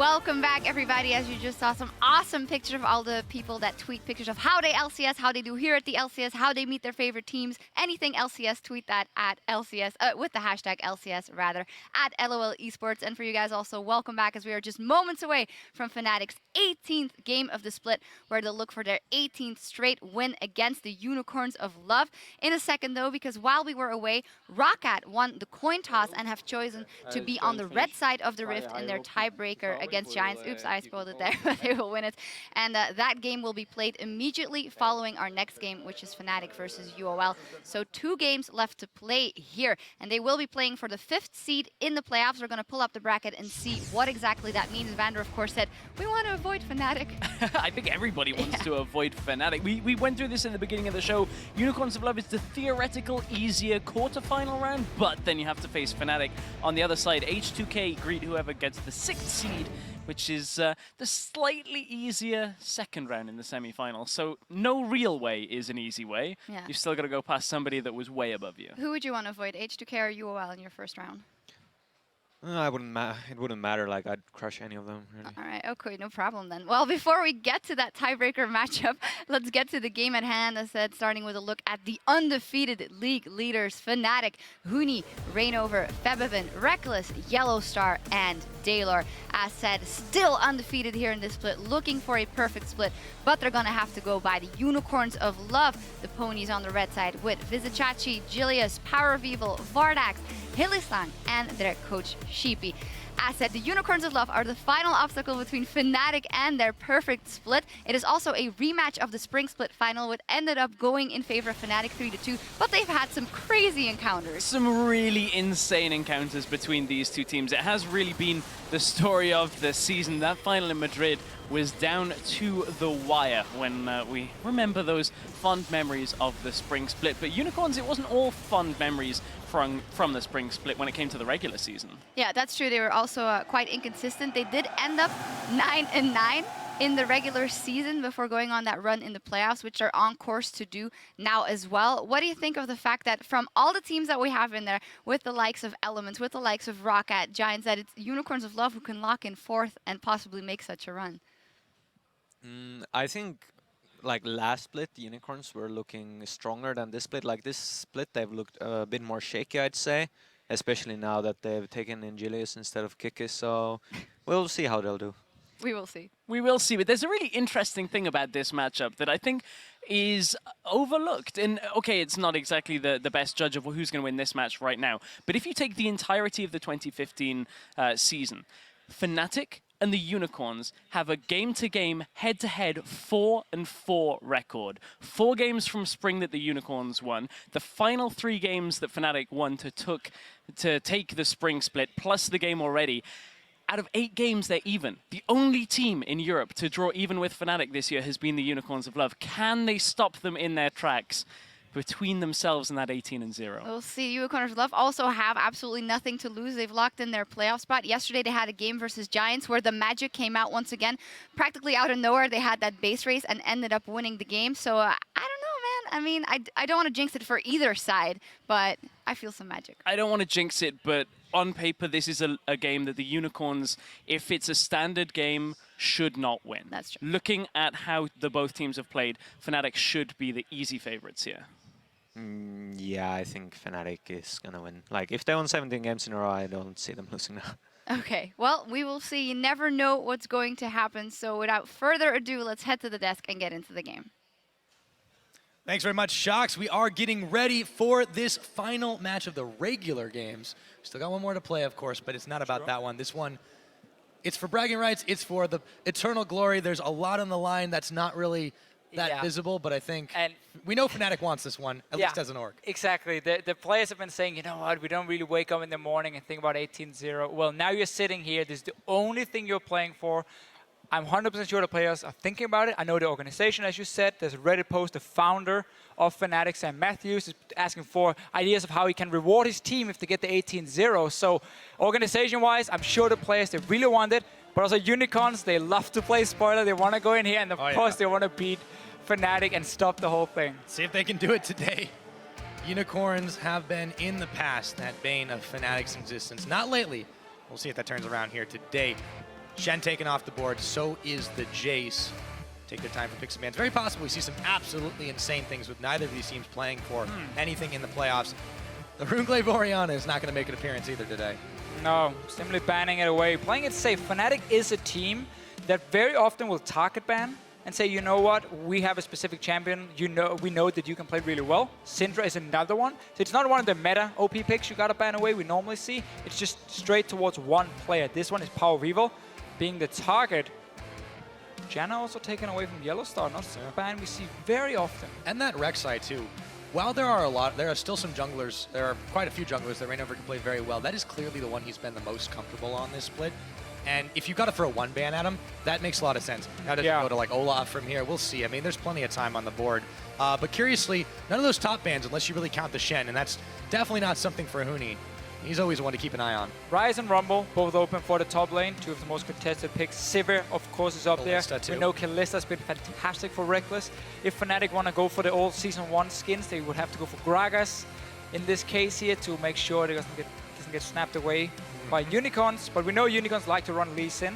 Welcome back, everybody. As you just saw some awesome pictures of all the people that tweet pictures of how they LCS, how they do here at the LCS, how they meet their favorite teams. Anything LCS, tweet that at LCS, with the hashtag LCS, rather, at LOL Esports. And for you guys also, welcome back, as we are just moments away from Fnatic's 18th game of the split, where they'll look for their 18th straight win against the Unicorns of Love. In a second, though, because while we were away, Roccat won the coin toss and have chosen to be on the red side of the rift in their tiebreaker against Giants. Oops, I spoiled it there, but they will win it. And that game will be played immediately following our next game, which is Fnatic versus UOL. So 2 games left to play here, and they will be playing for the 5th seed in the playoffs. We're going to pull up the bracket and see what exactly that means. Vander, of course, said, we want to avoid Fnatic. I think everybody wants to avoid Fnatic. We went through this in the beginning of the show. Unicorns of Love is the theoretical, easier quarterfinal round, but then you have to face Fnatic on the other side. H2K greet whoever gets the 6th seed, which is the slightly easier second round in the semi-final. So no real way is an easy way. Yeah. You've still got to go past somebody that was way above you. Who would you want to avoid, H2K or UOL in your first round? It wouldn't matter. Like, I'd crush any of them, really. All right, okay, no problem then. Well, before we get to that tiebreaker matchup, let's get to the game at hand. As said, starting with a look at the undefeated league leaders: Fnatic, Huni, Reignover, Febiven, Reckless, Yellowstar, and Daylor. As said, still undefeated here in this split, looking for a perfect split, but they're gonna have to go by the Unicorns of Love, the ponies on the red side, with Vizicachi, Julius, Power of Evil, Vardax, Hillislang, and their coach Sheepy. As said, the Unicorns of Love are the final obstacle between Fnatic and their perfect split. It is also a rematch of the Spring Split final, which ended up going in favor of Fnatic 3-2, but they've had some crazy encounters. Some really insane encounters between these two teams. It has really been the story of the season. That final in Madrid was down to the wire when we remember those fond memories of the Spring Split. But Unicorns, it wasn't all fond memories from the Spring Split when it came to the regular season. Yeah, that's true. They were also quite inconsistent. They did end up 9-9 in the regular season before going on that run in the playoffs, which they're on course to do now as well. What do you think of the fact that from all the teams that we have in there, with the likes of Elements, with the likes of Roccat, Giants, that it's Unicorns of Love who can lock in 4th and possibly make such a run? I think, like, last split, the Unicorns were looking stronger than this split. Like, this split, they've looked a bit more shaky, I'd say, especially now that they've taken in Julius instead of Kikis. So we'll see how they'll do. We will see. We will see. But there's a really interesting thing about this matchup that I think is overlooked. And, okay, it's not exactly the best judge of who's going to win this match right now. But if you take the entirety of the 2015 season, Fnatic and the Unicorns have a game-to-game, head-to-head 4-4 record. 4 games from Spring that the Unicorns won. The final 3 games that Fnatic won to take the Spring Split, plus the game already. Out of 8 games, they're even. The only team in Europe to draw even with Fnatic this year has been the Unicorns of Love. Can they stop them in their tracks between themselves and that 18-0? We'll see. Unicorns of Love also have absolutely nothing to lose. They've locked in their playoff spot. Yesterday they had a game versus Giants where the magic came out once again. Practically out of nowhere, they had that base race and ended up winning the game. So I don't know, man. I mean, I don't want to jinx it for either side, but I feel some magic. I don't want to jinx it, but on paper, this is a game that the Unicorns, if it's a standard game, should not win. That's true. Looking at how both teams have played, Fnatic should be the easy favorites here. Yeah, I think Fnatic is going to win. Like, if they won 17 games in a row, I don't see them losing now. Okay, well, we will see. You never know what's going to happen. So without further ado, let's head to the desk and get into the game. Thanks very much, Shocks. We are getting ready for this final match of the regular games. Still got one more to play, of course, but it's not about that one. This one, it's for bragging rights. It's for the eternal glory. There's a lot on the line that's not really that visible, but I think we know Fnatic wants this one, at least as an org. Exactly. The players have been saying, you know what, we don't really wake up in the morning and think about 18-0. Well, now you're sitting here. This is the only thing you're playing for. I'm 100% sure the players are thinking about it. I know the organization, as you said. There's a Reddit post, the founder of Fnatic, Sam Matthews, is asking for ideas of how he can reward his team if they get the 18-0. So organization-wise, I'm sure the players, they really want it. But also Unicorns, they love to play spoiler. They want to go in here, and of course they want to beat Fnatic and stop the whole thing. See if they can do it today. Unicorns have been in the past that bane of Fnatic's existence. Not lately. We'll see if that turns around here today. Shen taken off the board, so is the Jace. Take their time for picks and bans. Very possible we see some absolutely insane things with neither of these teams playing for anything in the playoffs. The Runeglaive Orianna is not going to make an appearance either today. No, simply banning it away. Playing it safe. Fnatic is a team that very often will target ban and say, you know what, we have a specific champion. We know that you can play really well. Syndra is another one. So it's not one of the meta OP picks you gotta ban away we normally see. It's just straight towards one player. This one is Power of Evil being the target. Janna also taken away from Yellowstar. Not a ban we see very often. And that Rek'Sai too. While there are still some junglers, there are quite a few junglers that Reignover can play very well. That is clearly the one he's been the most comfortable on this split. And if you got to throw one ban at him, that makes a lot of sense. Now does it go to like Olaf from here? We'll see. I mean, there's plenty of time on the board. But curiously, none of those top bans unless you really count the Shen, and that's definitely not something for Huni. He's always one to keep an eye on. Ryze and Rumble, both open for the top lane. Two of the most contested picks. Sivir, of course, is up there. Too. We know Kalista's been fantastic for Reckless. If Fnatic want to go for the old Season 1 skins, they would have to go for Gragas in this case here to make sure it doesn't get snapped away by Unicorns. But we know Unicorns like to run Lee Sin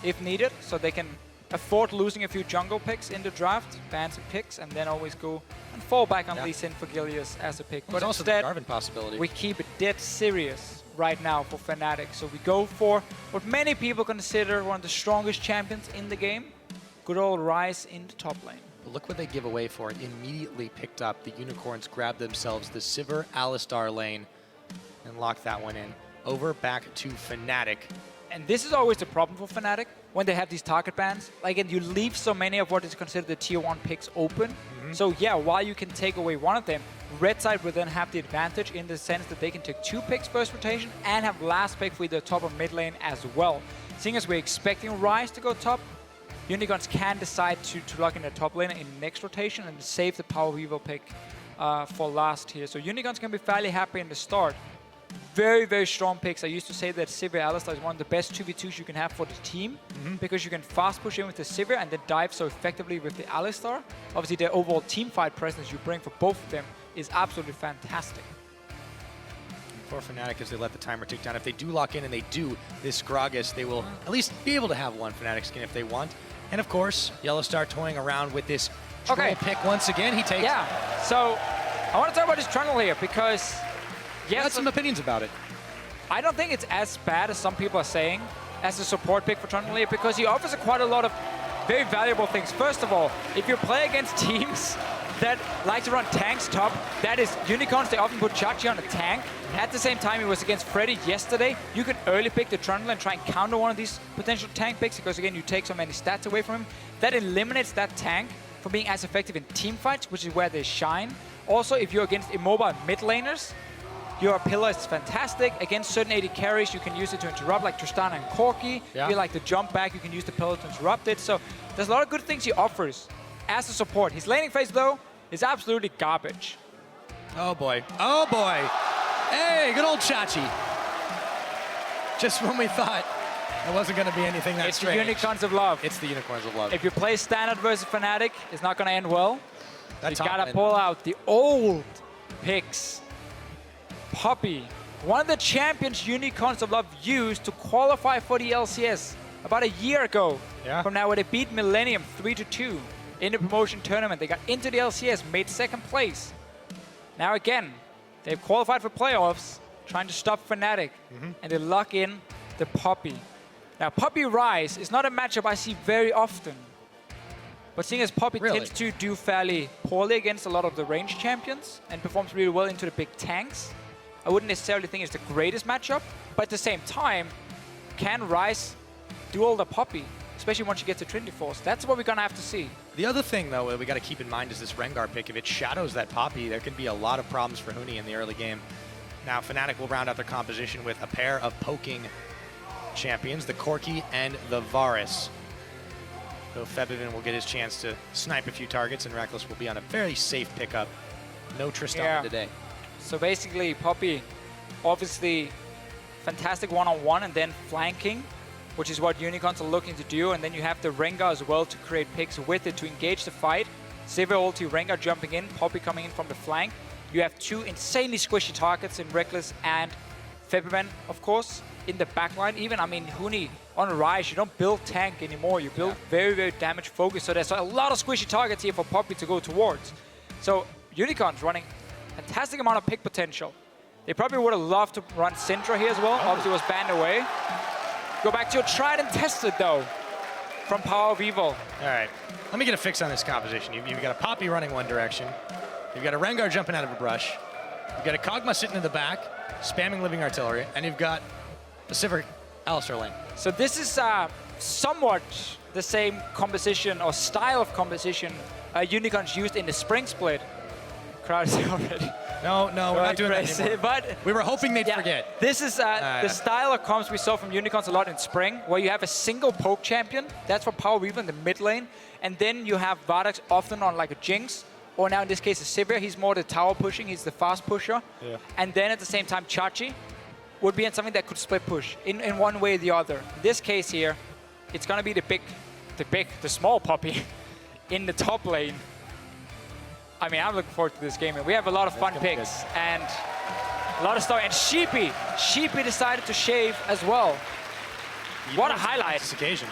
if needed, so they can afford losing a few jungle picks in the draft, ban some picks, and then always go and fall back on Lee Sin for Gilius as a pick. But also the Jarvan possibility. We keep it dead serious right now for Fnatic. So we go for what many people consider one of the strongest champions in the game. Good old Ryze in the top lane. But look what they give away for it. Immediately picked up. The Unicorns grabbed themselves the Sivir Alistar lane and locked that one in. Over back to Fnatic. And this is always the problem for Fnatic when they have these target bans. Like, and you leave so many of what is considered the tier 1 picks open. So yeah, while you can take away one of them, red side will then have the advantage in the sense that they can take 2 picks first rotation and have last pick for either top or mid lane as well. Seeing as we're expecting Ryze to go top, Unicorns can decide to lock in the top lane in next rotation and save the Power Weaver pick for last here. So Unicorns can be fairly happy in the start. Very, very strong picks. I used to say that Sivir Alistar is one of the best 2v2s you can have for the team because you can fast push in with the Sivir and then dive so effectively with the Alistar. Obviously, the overall team fight presence you bring for both of them is absolutely fantastic. For Fnatic, as they let the timer tick down, if they do lock in and they do this Gragas, they will at least be able to have one Fnatic skin if they want. And of course, Yellowstar toying around with this troll pick once again. He takes. Yeah. So I want to talk about this trundle here because. Yes, I had some opinions about it. I don't think it's as bad as some people are saying as a support pick for Trundle because he offers quite a lot of very valuable things. First of all, if you play against teams that like to run tanks top, that is Unicorns, they often put Chachi on a tank. At the same time, it was against Freddy yesterday. You can early pick the Trundle and try and counter one of these potential tank picks because, again, you take so many stats away from him. That eliminates that tank from being as effective in team fights, which is where they shine. Also, if you're against immobile mid laners, your pillar is fantastic. Against certain AD carries, you can use it to interrupt, like Tristana and Corki. If you like to jump back, you can use the pillar to interrupt it. So there's a lot of good things he offers as a support. His laning phase, though, is absolutely garbage. Oh, boy. Oh, boy. Hey, good old Chachi. Just when we thought it wasn't going to be anything that strange. It's the Unicorns of Love. It's the Unicorns of Love. If you play Standard versus Fnatic, it's not going to end well. That's you got to pull out the old picks. Poppy, one of the champions Unicorns of Love used to qualify for the LCS about a year ago. From now, where they beat Millennium 3-2 in the promotion tournament. They got into the LCS, made 2nd place. Now again, they've qualified for playoffs, trying to stop Fnatic, and they lock in the Poppy. Now, Poppy Ryze is not a matchup I see very often. But seeing as Poppy tends to do fairly poorly against a lot of the range champions and performs really well into the big tanks, I wouldn't necessarily think it's the greatest matchup, but at the same time, can Ryze do all the Poppy, especially once you get to Trinity Force? That's what we're going to have to see. The other thing, though, that we got to keep in mind is this Rengar pick. If it shadows that Poppy, there can be a lot of problems for Huni in the early game. Now, Fnatic will round out their composition with a pair of poking champions, the Corki and the Varus. So Febiven will get his chance to snipe a few targets, and Reckless will be on a very safe pickup. No Tristana today. So basically, Poppy, obviously, fantastic one-on-one and then flanking, which is what Unicorns are looking to do. And then you have the Rengar as well to create picks with it to engage the fight. Sivir ulti, Rengar jumping in, Poppy coming in from the flank. You have 2 insanely squishy targets in Reckless and Febiven, of course. in the backline. Even, I mean, Huni on Rise, you don't build tank anymore. You build very, very damage focused. So there's a lot of squishy targets here for Poppy to go towards. So Unicorns running fantastic amount of pick potential. They probably would have loved to run Syndra here as well. Obviously was banned away. Go back to your tried and tested though from Power of Evil. All right, let me get a fix on this composition. You've got a Poppy running one direction. You've got a Rengar jumping out of a brush. You've got a Kog'Maw sitting in the back, spamming Living Artillery, and you've got the Sivir Alistar lane. So this is somewhat the same composition or style of composition Unicorns used in the spring split. Crowd is already. No, we're not doing that anymore. But we were hoping they'd forget. This is the style of comps we saw from Unicorns a lot in spring, where you have a single poke champion. That's for Power Weaver in the mid lane. And then you have Vardax often on like a Jinx, or now in this case a Sivir. He's more the tower pushing, he's the fast pusher. Yeah. And then at the same time Chachi would be in something that could split push in one way or the other. In this case here, it's gonna be the small Poppy in the top lane. I mean, I'm looking forward to this game. We have a lot of fun picks and a lot of stuff. And Sheepy decided to shave as well. What a highlight. This occasion.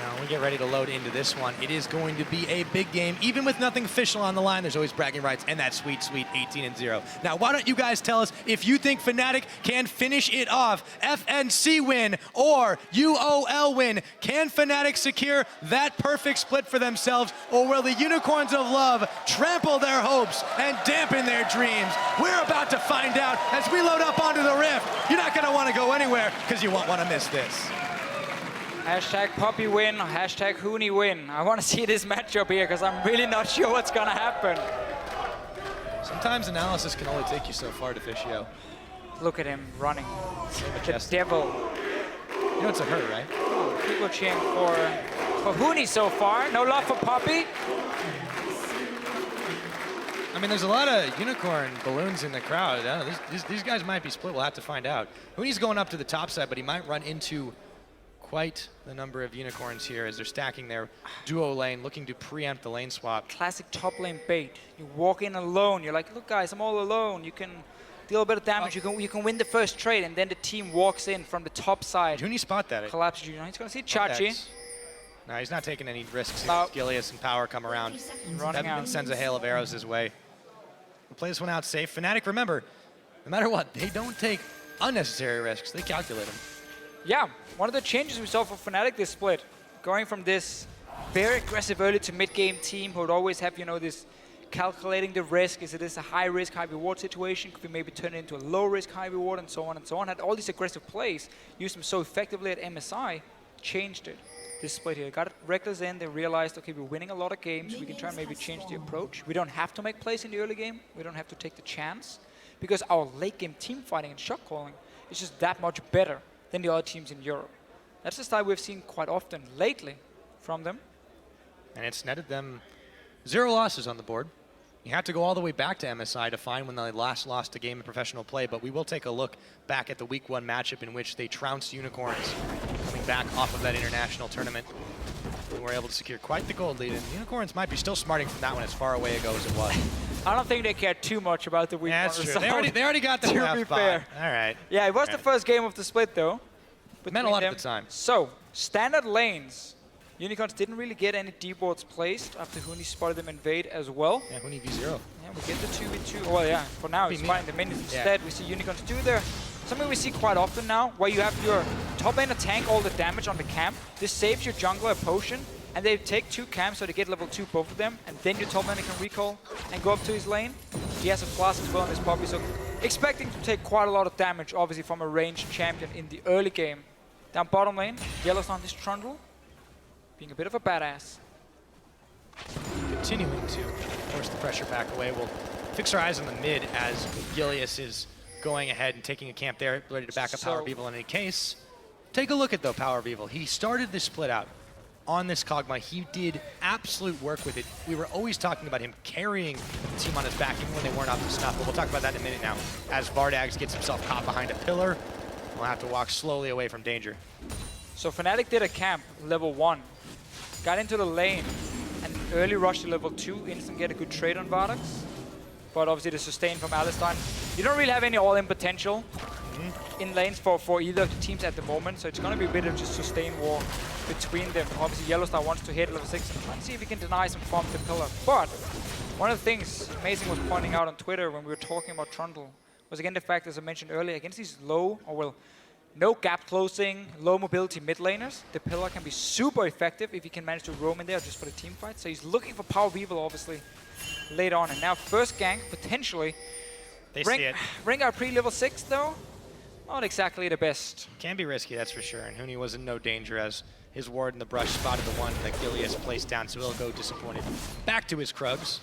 Now we get ready to load into this one. It is going to be a big game. Even with nothing official on the line, there's always bragging rights and that sweet, sweet 18-0. Now, why don't you guys tell us if you think Fnatic can finish it off, FNC win or UOL win? Can Fnatic secure that perfect split for themselves, or will the Unicorns of Love trample their hopes and dampen their dreams? We're about to find out as we load up onto the Rift. You're not gonna wanna go anywhere because you won't wanna miss this. Hashtag Poppy win, hashtag Huni win. I want to see this matchup here because I'm really not sure what's going to happen. Sometimes analysis can only take you so far, Deficio. Look at him running. The devil. You know it's a her, right? Oh, people cheering for Huni so far. No love for Poppy. I mean, there's a lot of unicorn balloons in the crowd. These guys might be split. We'll have to find out. Huni's going up to the top side, but he might run into quite the number of unicorns here as they're stacking their duo lane, looking to preempt the lane swap. Classic top lane bait. You walk in alone. You're like, look, guys, I'm all alone. You can deal a bit of damage. You can win the first trade, and then the team walks in from the top side. Did Huni spot that? Collapses you. He's going to see Chachi. No, he's not taking any risks. Gilius and Power come around. That sends a hail of arrows his way. We'll play this one out safe. Fnatic, remember, no matter what, they don't take unnecessary risks. They calculate them. Yeah, one of the changes we saw for Fnatic this split, going from this very aggressive early to mid-game team who would always have, you know, this calculating the risk. Is it a high-risk, high-reward situation? Could we maybe turn it into a low-risk, high-reward, and so on and so on? Had all these aggressive plays, used them so effectively at MSI, changed it. This split here, got Reckless in, they realized, okay, we're winning a lot of games, we can try and maybe change the approach. We don't have to make plays in the early game, we don't have to take the chance, because our late game team fighting and shot calling is just that much better than the other teams in Europe. That's the style we've seen quite often lately from them. And it's netted them 0 losses on the board. You have to go all the way back to MSI to find when they last lost a game in professional play, but we will take a look back at the week 1 matchup in which they trounced Unicorns, coming back off of that international tournament. And were able to secure quite the gold lead, and Unicorns might be still smarting from that one as far away ago as it was. I don't think they care too much about the week 1 That's true. result. They already got the to be fair. All right. Yeah, it was the first game of the split though. It meant a lot at the time. So, standard lanes. Unicorns didn't really get any D-boards placed after Huni spotted them invade as well. Yeah, Huni V0. Yeah, we get the 2v2. Well, yeah, for now he's fighting the minions instead. We see Unicorns do there. Something we see quite often now, where you have your top laner tank all the damage on the camp. This saves your jungler a potion, and they take 2 camps, so they get level 2 both of them, and then your top laner can recall and go up to his lane. He has a flask as well in his Poppy, so expecting to take quite a lot of damage, obviously, from a ranged champion in the early game. Down bottom lane, Yellow's on this Trundle, being a bit of a badass. Continuing to force the pressure back away. We'll fix our eyes on the mid as Gilius is going ahead and taking a camp there, ready to back up Power of Evil in any case. Take a look at, though, Power of Evil. He started this split out on this Kog'Maw. He did absolute work with it. We were always talking about him carrying the team on his back, even when they weren't up to snuff. But we'll talk about that in a minute now. As Vardax gets himself caught behind a pillar, we'll have to walk slowly away from danger. So Fnatic did a camp, level 1. Got into the lane, and early rush to level 2, instant get a good trade on Vardax. But obviously the sustain from Alistar. You don't really have any all-in potential. in lanes for either of the teams at the moment. So it's going to be a bit of just sustained war between them. Obviously, Yellowstar wants to hit level 6 and try and see if he can deny some farm to Pillar. But one of the things Amazing was pointing out on Twitter when we were talking about Trundle was again the fact, as I mentioned earlier, against these low, or well, no gap closing, low mobility mid laners, the Pillar can be super effective if he can manage to roam in there just for the team fight. So he's looking for Power Weevil, obviously, later on. And now first gank, potentially. They see it. Rengar pre-level 6, though, not exactly the best. Can be risky, that's for sure. And Huni was in no danger as his ward in the brush spotted the one that Gilius placed down, so he'll go disappointed back to his Krugs.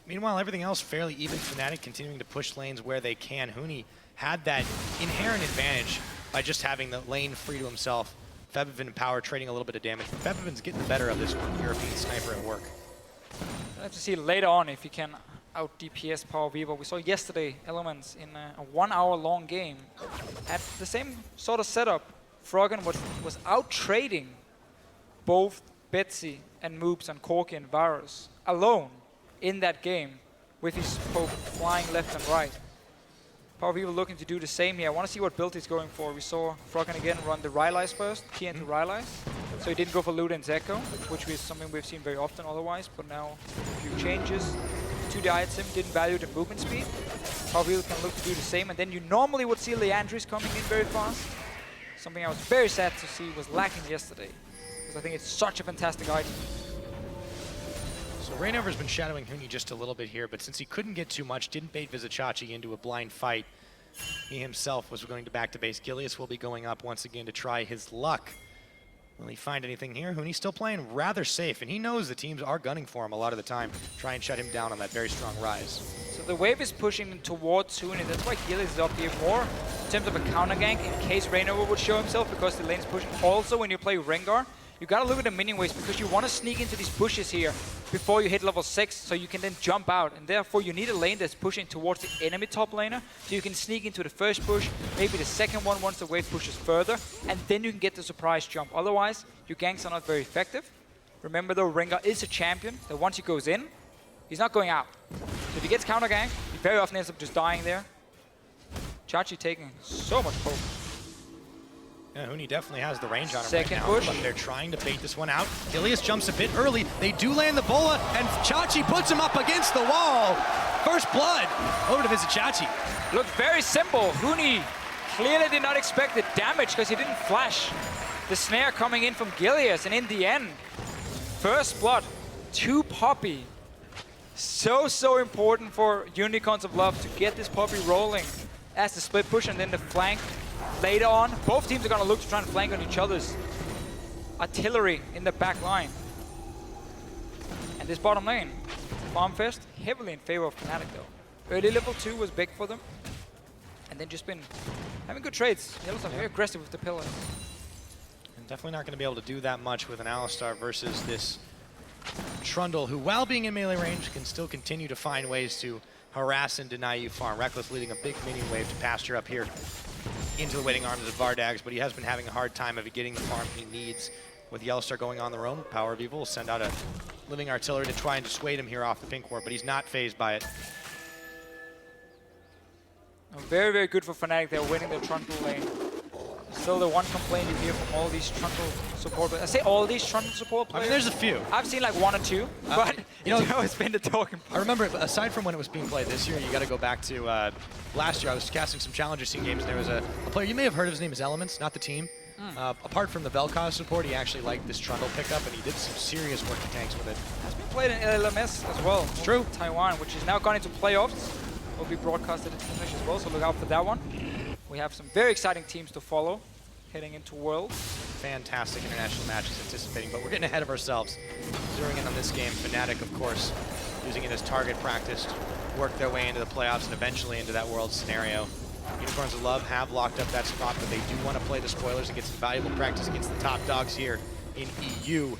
Meanwhile, everything else fairly even. Fnatic continuing to push lanes where they can. Huni had that inherent advantage by just having the lane free to himself. Febiven and Power trading a little bit of damage. Febiven's getting the better of this European sniper at work. We'll have to see later on if he can out DPS Power Weevil. We saw yesterday Elements in a 1 hour long game. At the same sort of setup, Froggen was out trading both Betsy and Moobs and Corki and Varus alone in that game with his poke flying left and right. Power Weevil looking to do the same here. I want to see what build he's going for. We saw Froggen again run the Rylai's first, key into Rylai's. So he didn't go for Loot and Zeko, which is something we've seen very often otherwise, but now a few changes to the item, didn't value the movement speed. Power Weevil can look to do the same, and then you normally would see Leandris coming in very fast. Something I was very sad to see was lacking yesterday, because I think it's such a fantastic item. So Rainover's been shadowing Huni just a little bit here, but since he couldn't get too much, didn't bait Vizicachi into a blind fight, he himself was going to back to base. Gilius will be going up once again to try his luck. Will he find anything here? Huni's still playing rather safe, and he knows the teams are gunning for him a lot of the time, try and shut him down on that very strong rise. So the wave is pushing him towards Huni. That's why Gilius is up here more in terms of a counter gank in case Rainover would show himself, because the lane's pushing. Also, when you play Rengar, you gotta look at the minion waves because you want to sneak into these bushes here before you hit level 6, so you can then jump out. And therefore, you need a lane that's pushing towards the enemy top laner, so you can sneak into the first push, maybe the second one once the wave pushes further, and then you can get the surprise jump. Otherwise, your ganks are not very effective. Remember though, Rengar is a champion that once he goes in, he's not going out. So if he gets counter ganked, he very often ends up just dying there. Chachi taking so much poke. Yeah, Huni definitely has the range on him Second right now, push. but they're trying to bait this one out. Gilius jumps a bit early. They do land the bola, and Chachi puts him up against the wall. First blood over to Vizicachi. Looked very simple. Huni clearly did not expect the damage because he didn't flash the snare coming in from Gilius. And in the end, first blood to Poppy. So important for Unicorns of Love to get this Poppy rolling as the split push and then the flank. Later on, both teams are going to look to try and flank on each other's artillery in the back line. And this bottom lane, Farmfest, heavily in favor of Fnatic though. Early level 2 was big for them. And then just been having good trades. Yellows are very aggressive with the pillars. And definitely not going to be able to do that much with an Alistar versus this Trundle, who while being in melee range can still continue to find ways to harass and deny you farm. Reckless leading a big minion wave to pasture up here into the waiting arms of Vardags, but he has been having a hard time of getting the farm he needs. With Yellowstar going on their own, Power of Evil will send out a living artillery to try and dissuade him here off the pink ward, but he's not phased by it. Very good for Fnatic. They're winning their Trundle lane. Still the one complaint you hear from all these Trundle support players. I say all these Trundle support players. I mean, there's a few. I've seen like 1 or 2, but you know, it's been the talking point. I remember, aside from when it was being played this year, you got to go back to last year. I was casting some Challenger Scene games, and there was a player, you may have heard of, his name is Elements, not the team. Apart from the Vel'Koz support, he actually liked this Trundle pickup, and he did some serious work to tanks with it. It's been played in LMS as well. It's true. Taiwan, which is now gone into playoffs. Will be broadcasted in English as well, so look out for that one. We have some very exciting teams to follow heading into Worlds. Fantastic international matches anticipating, but we're getting ahead of ourselves. Zeroing in on this game, Fnatic, of course, using it as target practice to work their way into the playoffs and eventually into that World scenario. Unicorns of Love have locked up that spot, but they do want to play the spoilers and get some valuable practice against the top dogs here in EU.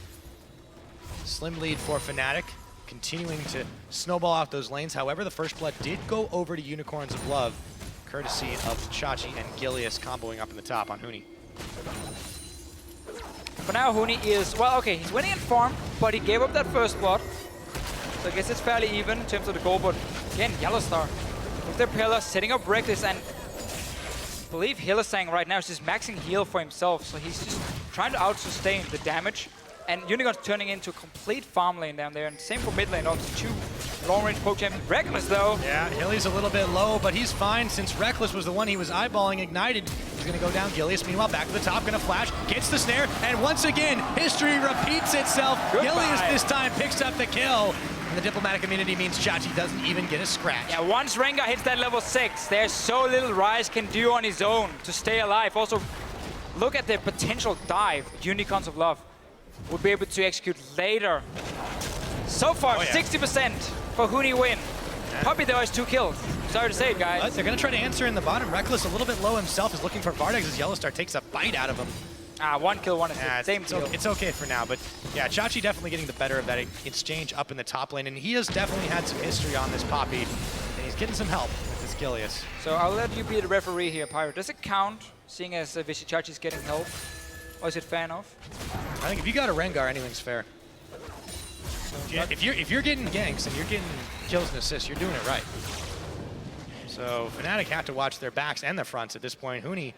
Slim lead for Fnatic, continuing to snowball off those lanes. However, the first blood did go over to Unicorns of Love, courtesy of Chachi and Gilius comboing up in the top on Huni. For now, Huni is, well, okay, he's winning in farm, but he gave up that first blood. So I guess it's fairly even in terms of the goal, but again, Yellowstar with their pillar, setting up Reckless and believe Hylissang right now is just maxing heal for himself, so he's just trying to out-sustain the damage. And Unicorn's turning into a complete farm lane down there, and same for mid lane, also 2 long-range poke champions. Reckless though. Yeah, Hilly's a little bit low, but he's fine since Reckless was the one he was eyeballing ignited. He's gonna go down. Gilius, meanwhile, back to the top, gonna flash, gets the snare, and once again, history repeats itself. Goodbye. Gilius this time picks up the kill. And the diplomatic immunity means Chachi doesn't even get a scratch. Yeah, once Rengar hits that level 6, there's so little Ryze can do on his own to stay alive. Also, look at the potential dive Unicorns of Love would be able to execute later. So far, 60% for Huni win. Puppy though has 2 kills. Sorry to say it, guys. But they're gonna try to answer in the bottom. Reckless a little bit low himself is looking for Vardex as Yellowstar takes a bite out of him. 1 kill, 1 assist. Same kill. It's okay for now, but yeah, Chachi definitely getting the better of that exchange up in the top lane, and he has definitely had some history on this Poppy, and he's getting some help with this Gilius. So I'll let you be the referee here, Pyro. Does it count, seeing as Vishy Chachi's getting help? Or is it fan off? I think if you got a Rengar, anything's fair. Yeah, if you're getting ganks and you're getting kills and assists, you're doing it right. So Fnatic have to watch their backs and their fronts at this point. Huni,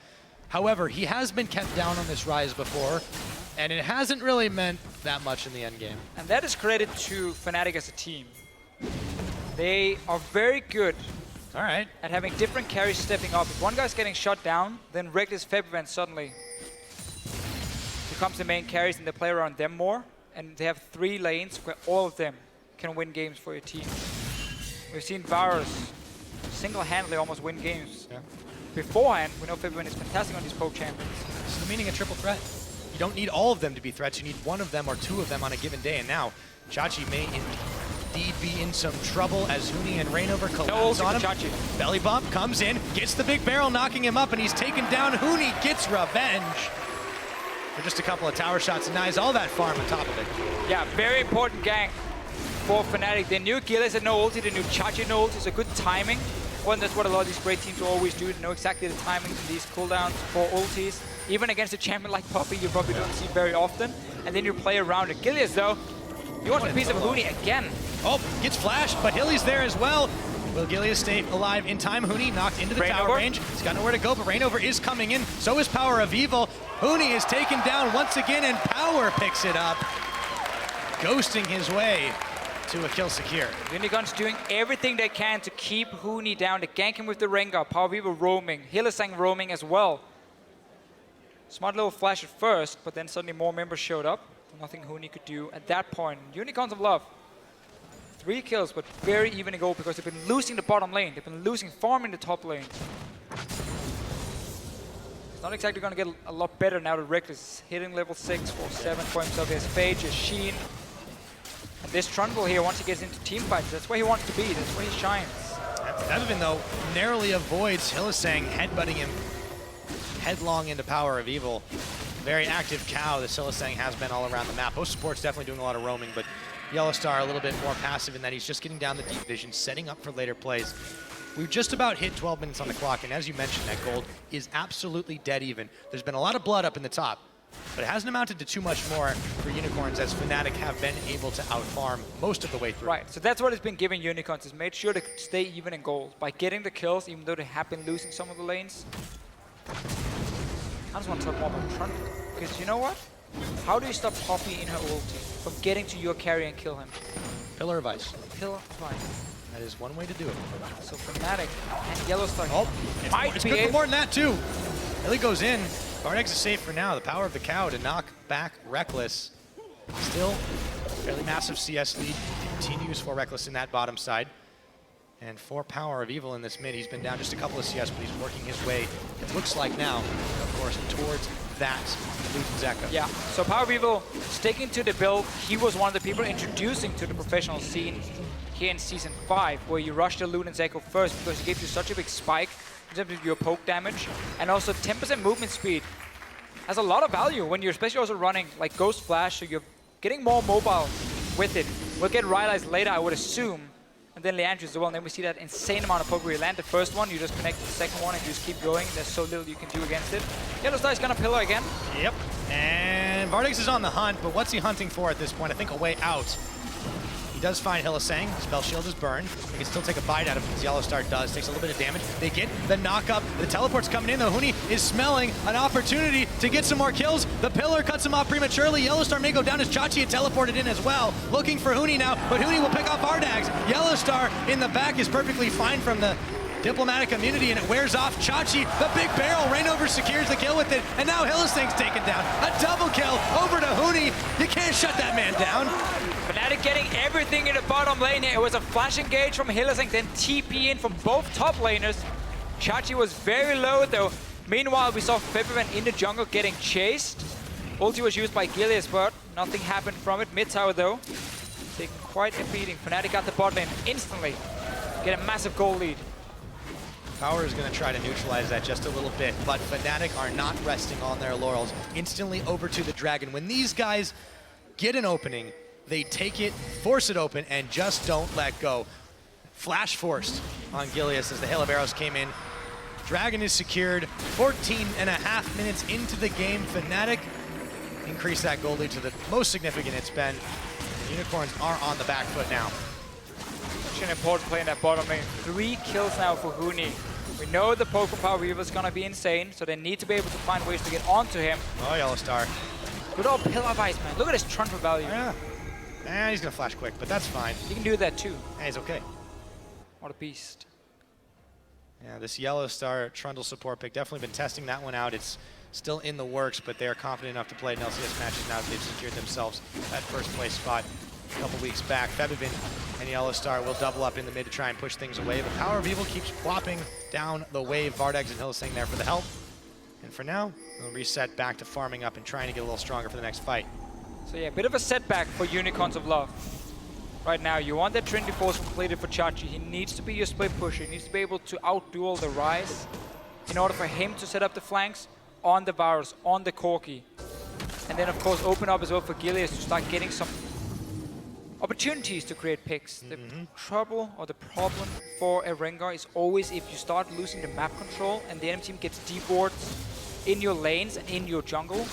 however, he has been kept down on this Ryze before, and it hasn't really meant that much in the end game. And that is credit to Fnatic as a team. They are very good All right. at having different carries stepping up. If one guy's getting shot down, then Reckless Febvent suddenly becomes the main carries and they play around them more. And they have 3 lanes where all of them can win games for your team. We've seen Varus single-handedly almost win games. Yeah. Beforehand, we know Febvent is fantastic on these poke champions. This is the meaning of triple threat. You don't need all of them to be threats. You need one of them or 2 of them on a given day. And now, Chachi may indeed be in some trouble as Huni and Rainover collapse on him. Chachi. Belly bump, comes in, gets the big barrel, knocking him up, and he's taken down. Huni gets revenge. For just a couple of tower shots, and now he's all that farm on top of it. Yeah, very important gank for Fnatic. They knew Gilius had no ulti, they knew Chachi no ulti, so good timing. Well, that's what a lot of these great teams always do. They know exactly the timing of these cooldowns for ultis. Even against a champion like Poppy, you probably don't see very often. And then you play around it. Gilius, though, he wants a piece of Huni again. Oh, gets flashed, but Hilly's there as well. Will Gilius stay alive in time? Huni knocked into the tower range. He's got nowhere to go, but Rainover is coming in. So is Power of Evil. Huni is taken down once again, and Power picks it up, ghosting his way to a kill secure. Unicorns doing everything they can to keep Huni down, to gank him with the Rengar. Power of Evil roaming, Hylissang roaming as well. Smart little flash at first, but then suddenly more members showed up. Nothing Huni could do at that point. Unicorns of Love. 3 kills, but very even to go because they've been losing the bottom lane. They've been losing farm in the top lane. It's not exactly going to get a lot better now that Reckless is hitting level 6 for 7 for himself. He has Phage, he has Sheen. And this Trundle here, once he gets into team fights, that's where he wants to be. That's where he shines. Even though narrowly avoids Hylissang headbutting him headlong into Power of Evil. Very active cow that Hylissang has been all around the map. Most supports definitely doing a lot of roaming, but Yellowstar a little bit more passive in that he's just getting down the deep vision, setting up for later plays. We've just about hit 12 minutes on the clock, and as you mentioned, that gold is absolutely dead even. There's been a lot of blood up in the top, but it hasn't amounted to too much more for Unicorns as Fnatic have been able to outfarm most of the way through. Right, so that's what it's been giving Unicorns, is made sure to stay even in gold by getting the kills, even though they have been losing some of the lanes. I just want to talk more about Trundle, because you know what? How do you stop Poppy in her ulti from getting to your carry and kill him? Pillar of Ice. Pillar of Ice. That is one way to do it. So Fnatic and Yellowstar It's good for more than that too. Hilly goes in. Vardex is safe for now. The Power of the Cow to knock back Reckless. Still fairly massive CS lead continues for Reckless in that bottom side. And for Power of Evil in this mid, he's been down just a couple of CS, but he's working his way, it looks like now, of course, towards that Luton's Echo. Yeah, so Power of Evil sticking to the build. He was one of the people introducing to the professional scene here in Season 5, where you rush the Luton's Echo first because it gives you such a big spike in terms of your poke damage. And also 10% movement speed has a lot of value when you're especially also running like Ghost Flash, so you're getting more mobile with it. We'll get Rylai's later, I would assume. And then Leandri as well, and then we see that insane amount of poke where you land the first one, you just connect the second one and you just keep going. There's so little you can do against it. Yellowstar is gonna pillar again. Yep, and Vardex is on the hunt, but what's he hunting for at this point? I think a way out. He does find Hylissang. Spell Shield is burned. He can still take a bite out of him, as Yellowstar does. Takes a little bit of damage. They get the knock-up. The teleport's coming in, though. Huni is smelling an opportunity to get some more kills. The pillar cuts him off prematurely. Yellowstar may go down as Chachi had teleported in as well. Looking for Huni now, but Huni will pick off Ardags. Yellowstar in the back is perfectly fine from the diplomatic immunity, and it wears off. Chachi, the big barrel. Reignover secures the kill with it, and now Hylissang's taken down. A double kill over to Huni. You can't shut that man down. Fnatic getting everything in the bottom lane here. It was a flash engage from Hylissang, then TP in from both top laners. Chachi was very low though. Meanwhile, we saw Febiven in the jungle getting chased. Ulti was used by Gilius, but nothing happened from it. Mid tower though, taking quite a beating. Fnatic got the bot lane instantly. Get a massive goal lead. Power is going to try to neutralize that just a little bit, but Fnatic are not resting on their laurels. Instantly over to the Dragon. When these guys get an opening, they take it, force it open, and just don't let go. Flash forced on Gilius as the Hail of Arrows came in. Dragon is secured. 14.5 minutes into the game. Fnatic increase that goal lead to the most significant it's been. The Unicorns are on the back foot now. Such an important play in that bottom lane. 3 kills now for Huni. We know the poke from Power Weaver is going to be insane, so they need to be able to find ways to get onto him. Oh, Yellowstar. Good old Pillar of Ice, man. Look at his Trundle value. Yeah. And he's going to flash quick, but that's fine. He can do that too. Yeah, he's okay. What a beast. Yeah, this Yellowstar Trundle support pick, definitely been testing that one out. It's still in the works, but they are confident enough to play in LCS matches now that they've secured themselves that first place spot a couple weeks back. Febiven and Yellowstar will double up in the mid to try and push things away. The Power of Evil keeps plopping down the wave. Vardags and Hylissang there for the help. And for now, we'll reset back to farming up and trying to get a little stronger for the next fight. So yeah, a bit of a setback for Unicorns of Love. Right now, you want that Trinity Force completed for Chachi. He needs to be your split pusher. He needs to be able to outduel the Rise in order for him to set up the flanks on the Varus, on the Corki. And then, of course, open up as well for Gilius to start getting some opportunities to create picks. The trouble or the problem for a Rengar is always if you start losing the map control and the enemy team gets deep wards in your lanes and in your jungle,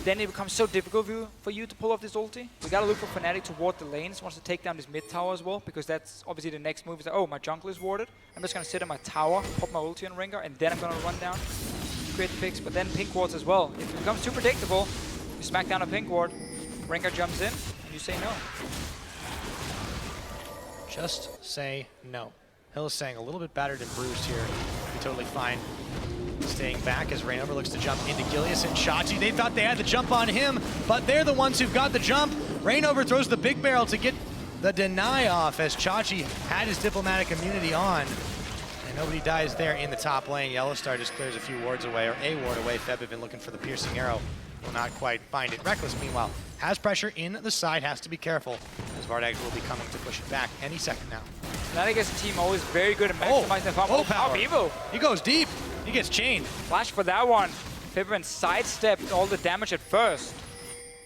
then it becomes so difficult for you to pull off this ulti. We gotta look for Fnatic to ward the lanes, wants to take down this mid tower as well, because that's obviously the next move is like, oh, my jungle is warded. I'm just gonna sit on my tower, pop my ulti on Rengar, and then I'm gonna run down to create the picks. But then pink wards as well. If it becomes too predictable, you smack down a pink ward, Rengar jumps in, and you say no. Just say no. Hylissang a little bit battered and bruised here. Be totally fine. Staying back as Reignover looks to jump into Gilius and Chachi. They thought they had the jump on him, but they're the ones who've got the jump. Reignover throws the big barrel to get the deny off as Chachi had his diplomatic immunity on. And nobody dies there in the top lane. Yellowstar just clears a few wards away, or a ward away. Febiven looking for the piercing arrow. Will not quite find it. Reckless, meanwhile, has pressure in the side, has to be careful, as Vardags will be coming to push it back any second now. Fnatic as a team always very good at maximizing their farm. Oh, power. Evil. He goes deep. He gets chained. Flash for that one. Febiven sidestepped all the damage at first.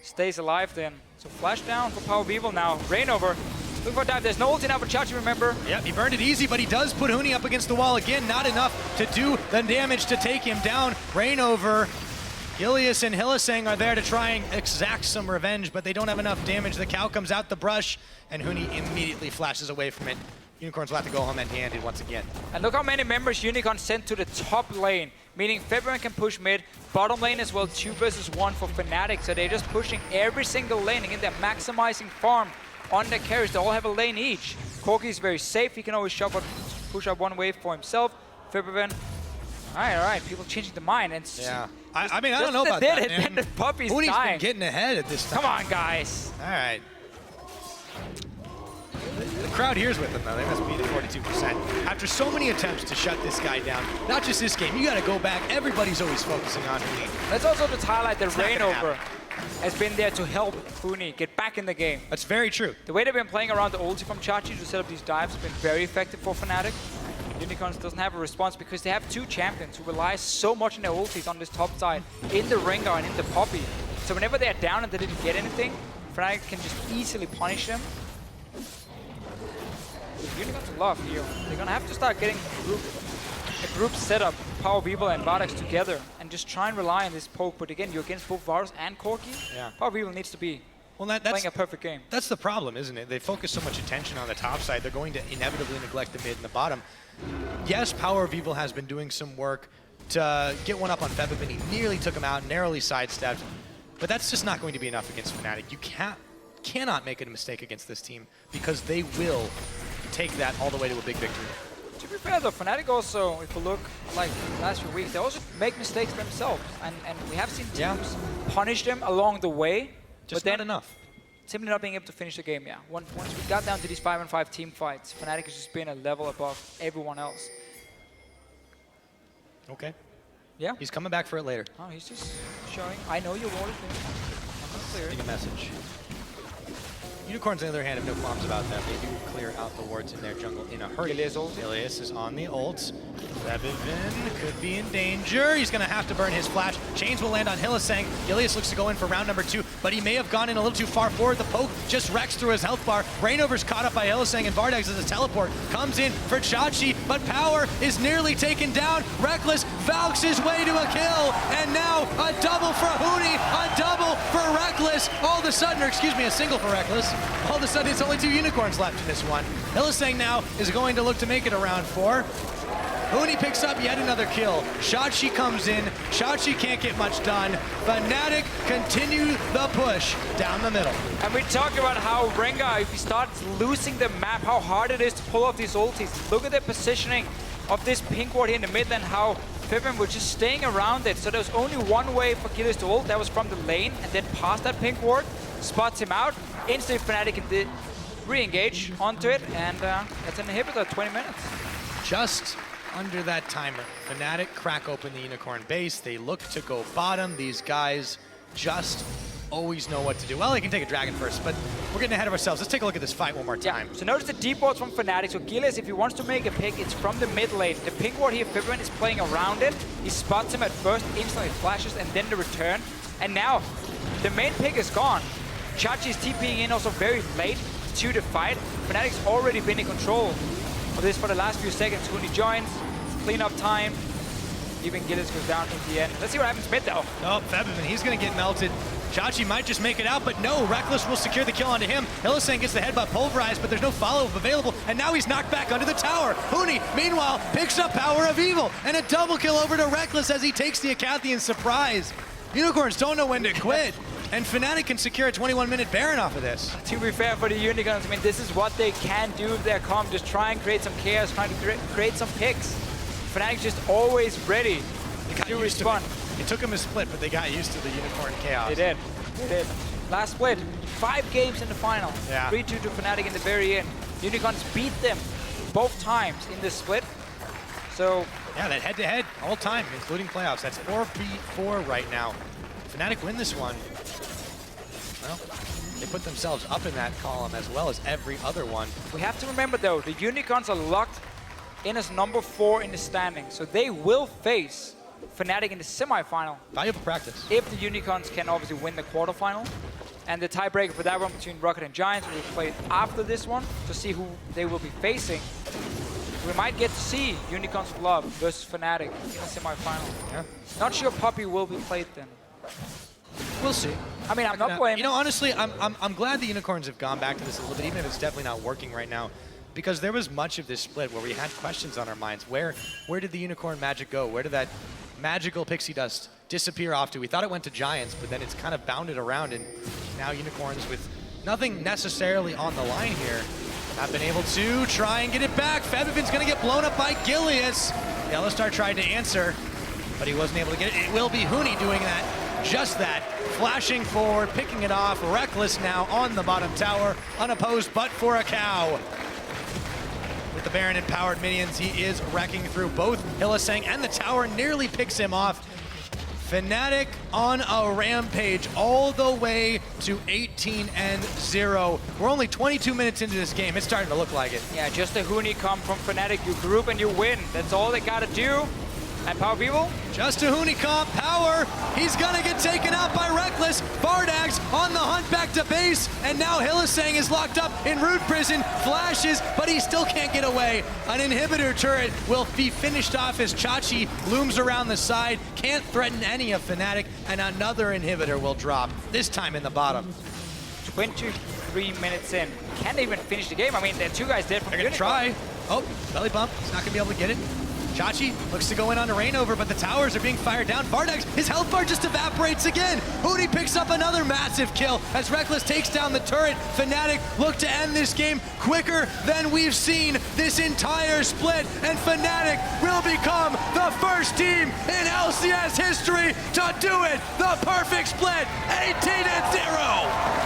Stays alive then. So flash down for Power of Evil now. Reignover. Look for a dive. There's no ulti now for Chachi, remember? Yep, he burned it easy, but he does put Huni up against the wall again. Not enough to do the damage to take him down. Reignover. Gilius and Hylissang are there to try and exact some revenge, but they don't have enough damage. The cow comes out the brush, and Huni immediately flashes away from it. Unicorns will have to go home empty-handed once again. And look how many members Unicorn sent to the top lane, meaning Febiven can push mid, bottom lane as well, 2 versus 1 for Fnatic. So they're just pushing every single lane, and they're maximizing farm on their carries. They all have a lane each. Corki is very safe. He can always push up one wave for himself. Febiven, all right, people changing the mind. And yeah, I mean, I don't know about that, man. And the puppy's Huni's dying. been getting ahead at this time. Come on, guys. All right. The crowd here's with them, though. They must be at 42%. After so many attempts to shut this guy down, not just this game, you got to go back. Everybody's always focusing on Huni. Let's also just highlight that Reignover has been there to help Huni get back in the game. That's very true. The way they've been playing around the ulti from Chachi to set up these dives has been very effective for Fnatic. Unicorns doesn't have a response because they have 2 champions who rely so much on their ultis on this top side, in the Rengar and in the Poppy. So whenever they're down and they didn't get anything, Fnatic can just easily punish them. Unicorns love here. They're gonna have to start getting a group setup, Power of Evil and Vardags together, and just try and rely on this poke. But again, you're against both Varus and Corki. Yeah. Power of Evil needs to be Well, that's playing a perfect game. That's the problem, isn't it? They focus so much attention on the top side, they're going to inevitably neglect the mid and the bottom. Yes, Power of Evil has been doing some work to get one up on Febvin. He nearly took him out, narrowly sidestepped, but that's just not going to be enough against Fnatic. You cannot make a mistake against this team because they will take that all the way to a big victory. To be fair though, Fnatic also, if you look like last few weeks, they also make mistakes themselves. And we have seen teams punish them along the way. Just but not then enough. Simply not being able to finish the game, yeah. Once we got down to these 5-on-5 team fights, Fnatic has just been a level above everyone else. Okay. Yeah. He's coming back for it later. Oh, he's just showing, I know your ward is there. I'm not clear. Sending a message. Unicorns, on the other hand, have no qualms about that. They do clear out the wards in their jungle in a hurry. Ilias is on the ult. Febvin could be in danger. He's going to have to burn his flash. Chains will land on Hylissang. Ilias looks to go in for round number 2, but he may have gone in a little too far forward. The poke just wrecks through his health bar. Rainover's caught up by Hylissang, and Vardex as a teleport comes in for Chachi, but Power is nearly taken down. Reckless Valks his way to a kill, and now a double for Huni, a double for Reckless. All of a sudden, or excuse me, a single for Reckless. All of a sudden, it's only 2 unicorns left in this one. Hylissang now is going to look to make it a round 4. Huni picks up yet another kill. Chachi comes in. Chachi can't get much done. Fnatic continue the push down the middle. And we talked about how Rengar, if he starts losing the map, how hard it is to pull off these ultis. Look at the positioning of this pink ward here in the mid and how Febvin was just staying around it. So there's only one way for Gilius to ult. That was from the lane and then past that pink ward. Spots him out. Instantly Fnatic can re-engage onto it, and it's an inhibitor, 20 minutes. Just under that timer, Fnatic crack open the Unicorn base. They look to go bottom. These guys just always know what to do. Well, they can take a dragon first, but we're getting ahead of ourselves. Let's take a look at this fight one more time. Yeah. So notice the deep wards from Fnatic. So Gilius, if he wants to make a pick, it's from the mid lane. The pink ward here, Febvin is playing around it. He spots him at first, instantly flashes, and then the return. And now, the main pick is gone. Chachi is TPing in also very late to the fight. Fnatic's already been in control of this for the last few seconds. Huni joins, clean up time. Even Gilius goes down in the end. Let's see what happens mid though. Oh, Febvin, he's going to get melted. Chachi might just make it out, but no, Reckless will secure the kill onto him. Hylissang gets the headbutt pulverized, but there's no follow-up available, and now he's knocked back under the tower. Huni, meanwhile, picks up Power of Evil, and a double kill over to Reckless as he takes the Acathian surprise. Unicorns don't know when to quit, and Fnatic can secure a 21-minute Baron off of this. To be fair for the Unicorns, I mean, this is what they can do if they're calm. Just try and create some chaos, trying to create some picks. Fnatic just always ready to respond. It took them a split, but they got used to the Unicorn chaos. They did. They did. Last split, 5 games in the final. Yeah. 3-2 to Fnatic in the very end. Unicorns beat them both times in this split. So yeah, that head-to-head all time, including playoffs. That's 4v4 right now. Fnatic win this one. Well, they put themselves up in that column as well as every other one. we have to remember though, the Unicorns are locked in as number 4 in the standings. So they will face Fnatic in the semi-final Valuable practice. if the Unicorns can obviously win the quarterfinal. And the tiebreaker for that one between Rocket and Giants will be played after this one to see who they will be facing. We might get to see Unicorns of Love versus Fnatic in the semi-final. Yeah. Not sure Puppey will be played then. We'll see. I mean, I'm not blaming. You know, honestly, I'm glad the Unicorns have gone back to this a little bit, even if it's definitely not working right now, because there was much of this split where we had questions on our minds. Where did the Unicorn magic go? Where did that magical pixie dust disappear off to? We thought it went to Giants, but then it's kind of bounded around, and now Unicorns, with nothing necessarily on the line here, have been able to try and get it back. Febvin's going to get blown up by Gilius. Yellowstar tried to answer, but he wasn't able to get it. It will be Huni doing that, just that. Flashing forward, picking it off. Reckless now on the bottom tower, unopposed but for a cow. With the Baron and powered minions, he is wrecking through both Hylissang and the tower, nearly picks him off. Fnatic on a rampage all the way to 18-0. We're only 22 minutes into this game. It's starting to look like it. Yeah, just a Huni come from Fnatic. You group and you win. That's all they gotta do. And Power People? Just a Huni comp. Power. He's gonna get taken out by Reckless. Bardax on the hunt back to base. And now Hylissang is locked up in Root Prison. Flashes, but he still can't get away. An inhibitor turret will be finished off as Chachi looms around the side. Can't threaten any of Fnatic. And another inhibitor will drop, this time in the bottom. 23 minutes in. Can't even finish the game. I mean, there are two guys dead from They're gonna Unicorn. try. Oh, belly bump. He's not gonna be able to get it. Chachi looks to go in on a Rainover, but the towers are being fired down. Vardex, his health bar just evaporates again. Hootie picks up another massive kill as Reckless takes down the turret. Fnatic look to end this game quicker than we've seen this entire split, and Fnatic will become the first team in LCS history to do it. The perfect split, 18-0.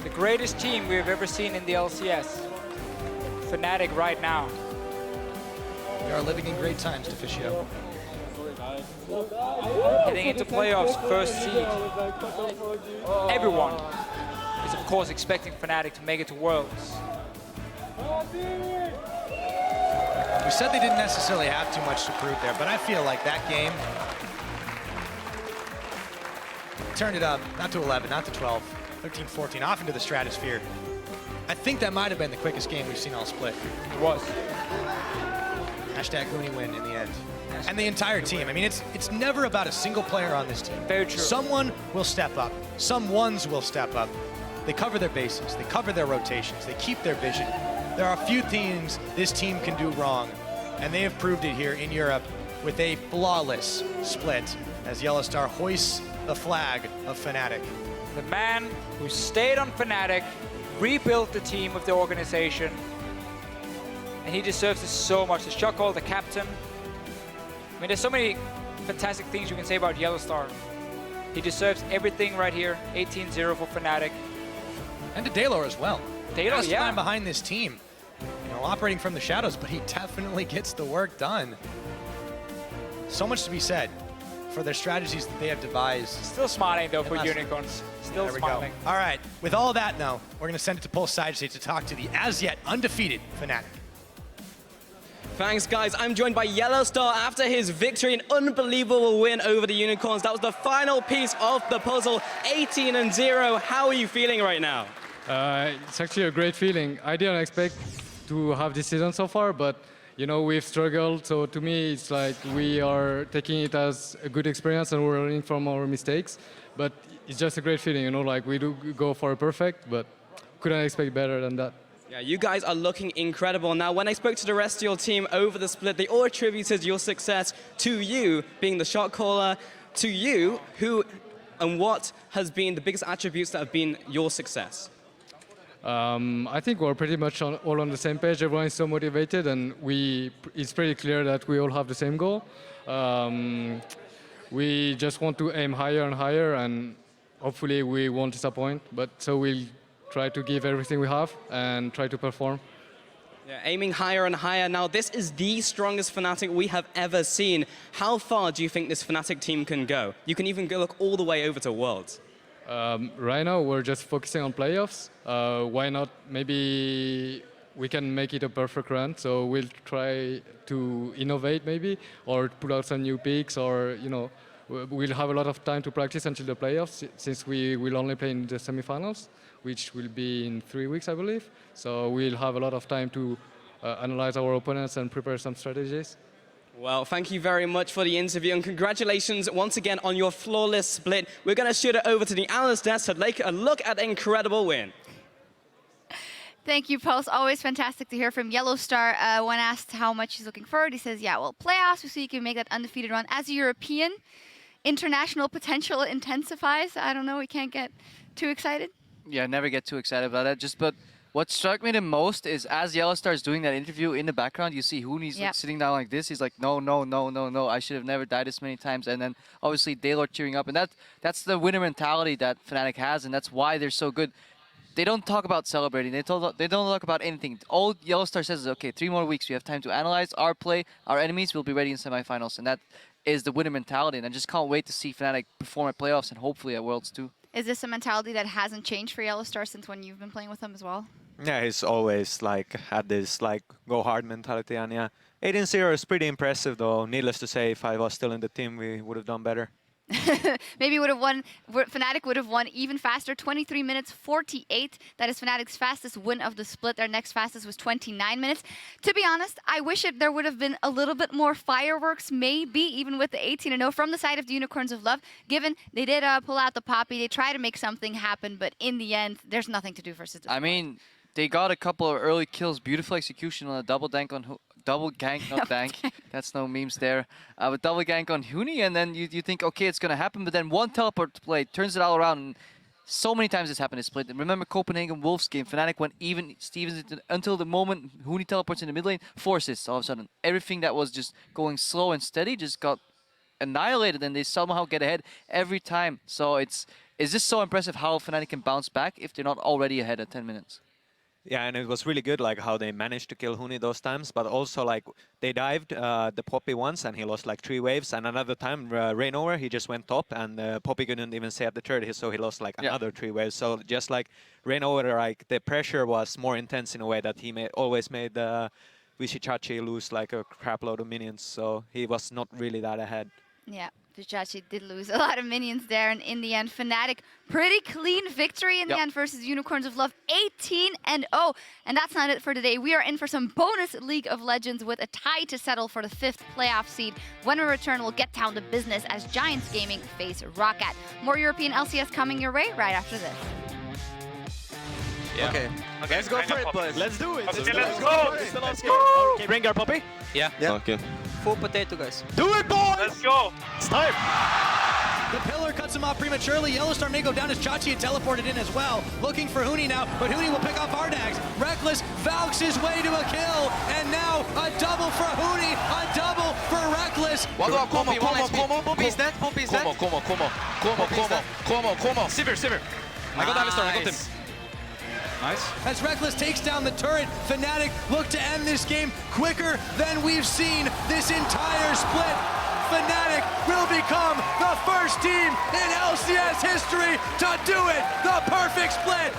The greatest team we've ever seen in the LCS. Fnatic right now. We are living in great times, Deficio. Heading into playoffs, first seed. Everyone is of course expecting Fnatic to make it to Worlds. We said they didn't necessarily have too much to prove there, but I feel like that game turned it up, not to 11, not to 12, 13, 14, off into the stratosphere. I think that might have been the quickest game we've seen all split. It was. Hashtag Goonie win in the end. And the entire team. I mean, it's never about a single player on this team. Very true. Someone will step up. Some ones will step up. They cover their bases. They cover their rotations. They keep their vision. There are a few things this team can do wrong, and they have proved it here in Europe with a flawless split as Yellowstar hoists the flag of Fnatic. The man who stayed on Fnatic, rebuilt the team of the organization, and he deserves this so much. The shot call, the captain. I mean, there's so many fantastic things you can say about Yellowstar. He deserves everything right here. 18-0 for Fnatic. And to Daylor as well. Daylor, Mastermind yeah. behind this team. You know, operating from the shadows, but he definitely gets the work done. So much to be said for their strategies that they have devised. Still smiling though for Unless- Unicorns. Still There we smiling. go. All right, with all that now, we're going to send it to Pulse Side State to talk to the as-yet undefeated Fnatic. Thanks, guys. I'm joined by Yellowstar after his victory, an unbelievable win over the Unicorns. That was the final piece of the puzzle, 18-0. How are you feeling right now? It's actually a great feeling. I didn't expect to have this season so far, but you know, we've struggled. So to me, it's like we are taking it as a good experience and we're learning from our mistakes. But it's just a great feeling, you know, like we do go for a perfect, but couldn't expect better than that. Yeah, you guys are looking incredible. Now, when I spoke to the rest of your team over the split, they all attributed your success to you being the shot caller, to you, who and what has been the biggest attributes that have been your success? I think we're pretty much all on the same page. Everyone is so motivated, and it's pretty clear that we all have the same goal. We just want to aim higher and higher, and hopefully we won't disappoint. But so we'll try to give everything we have and try to perform. Yeah, aiming higher and higher. Now, this is the strongest Fnatic we have ever seen. How far do you think this Fnatic team can go? You can even go look all the way over to Worlds. Right now, we're just focusing on playoffs. Why not? Maybe we can make it a perfect run. So we'll try to innovate, maybe, or put out some new picks, or you know, we'll have a lot of time to practice until the playoffs, since we will only play in the semifinals, which will be in 3 weeks, I believe. So we'll have a lot of time to analyze our opponents and prepare some strategies. Well, thank you very much for the interview, and congratulations once again on your flawless split. We're going to shoot it over to the analyst desk to take a look at the incredible win. Thank you, Post. Always fantastic to hear from Yellowstar. When asked how much he's looking forward, he says, yeah, well, playoffs, so you can make that undefeated run. As a European, international potential intensifies. I don't know, we can't get too excited. Yeah, never get too excited about that. But what struck me the most is as Yellowstar is doing that interview in the background, you see Hooney's like sitting down like this. He's like, no, no, no, no, no. I should have never died this many times. And then obviously Daylor cheering up. And that's the winner mentality that Fnatic has, and that's why they're so good. They don't talk about celebrating. They don't talk about anything. All Yellowstar says is, okay, 3 more weeks. We have time to analyze our play, our enemies. We'll be ready in semifinals. And that is the winner mentality. And I just can't wait to see Fnatic perform at playoffs and hopefully at Worlds too. Is this a mentality that hasn't changed for Yellowstar since when you've been playing with them as well? Yeah, he's always like had this like go hard mentality, and yeah, 18-0 is pretty impressive though. Needless to say, if I was still in the team, we would have done better. Maybe would have won. Fnatic would have won even faster. 23 minutes 48. That is Fnatic's fastest win of the split. Their next fastest was 29 minutes. To be honest, I wish there would have been a little bit more fireworks, maybe even with the 18-0 from the side of the Unicorns of Love. Given they did pull out the Poppy, they tried to make something happen, but in the end, there's nothing to do versus this. I mean, they got a couple of early kills. Beautiful execution on a double gank on double gank, not dank. That's no memes there. But double gank on Huni, and then you think, okay, it's gonna happen. But then one teleport play turns it all around. And so many times this happened in split. And remember Copenhagen Wolves game? Fnatic went even Stevens until the moment Huni teleports in the mid lane. 4 assists all of a sudden. Everything that was just going slow and steady just got annihilated, and they somehow get ahead every time. So it's just so impressive how Fnatic can bounce back if they're not already ahead at 10 minutes. Yeah, and it was really good, like how they managed to kill Huni those times, but also like they dived the Poppy once and he lost like 3 waves, and another time Rainover, he just went top and Poppy couldn't even stay at the third, so he lost like another 3 waves. So just like Rainover, like the pressure was more intense in a way that he always made Vishichachi lose like a crap load of minions, so he was not really that ahead. Yeah, Vishichachi did lose a lot of minions there, and in the end, Fnatic, pretty clean victory in the end versus Unicorns of Love, 18-0. And that's not it for today. We are in for some bonus League of Legends with a tie to settle for the 5th playoff seed. When we return, we'll get down to business as Giants Gaming face Roccat. More European LCS coming your way right after this. Yeah. Okay, let's go for it, boys. Let's do it. Okay, let's go. Let's go. Okay, bring our Poppy. Yeah. Okay. Full potato, guys. Do it, boys. Let's go. It's time. The pillar cuts him off prematurely. Yellowstar may go down as Chachi had teleported in as well. Looking for Huni now, but Huni will pick off Ardax. Reckless Valks his way to a kill, and now a double for Huni, a double for Reckless. Poppy is dead. Poppy is dead. Como. Sivir. I got Alistar, I got him. Nice. As Reckless takes down the turret, Fnatic look to end this game quicker than we've seen this entire split. Fnatic will become the first team in LCS history to do it. The perfect split,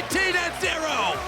18-0.